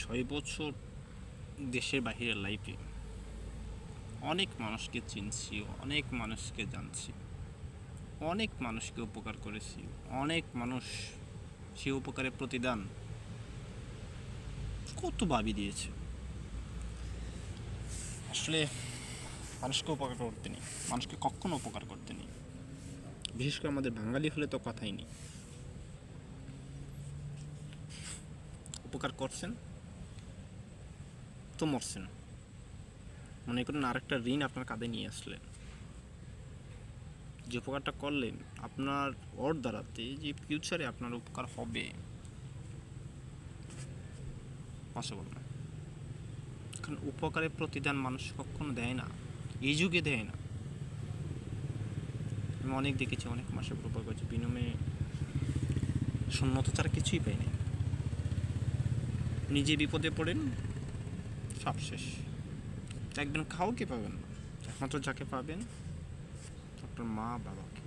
6 বছর দেশের বাহিরের লাইফে অনেক মানুষকে চিনছি, অনেক মানুষকে জানছি, অনেক মানুষকে উপকার করেছি। অনেক মানুষ সে উপকারের প্রতিদান কত ভাবি দিয়েছে। আসলে মানুষকে উপকার করতে নেই, মানুষকে কখনো উপকার করতে নেই। বিশেষ করে আমাদের বাঙালি হলে তো কথাই নেই। উপকার করছেন তো মরছেন, মনে করেন আরেকটা ঋণ আপনার কাঁধে নিয়ে আসলেন। যে উপকারটা করলেন আপনার ওর দ্বারাতে যে ফিউচারে আপনার উপকার হবে পসিবল না। কারণ উপকারের প্রতিদান মানুষ কখনো দেয় না, এই যুগে দেয় না। আমি অনেক দেখেছি, অনেক মাসের উপকার করেছি, বিনিময়ে শূন্যতা ছাড়া কিছুই পাই নাই। নিজে বিপদে পড়েন, সব শেষ। দেখবেন কাউকে পাবেন না, একমাত্র যাকে পাবেন আপনার মা বাবাকে।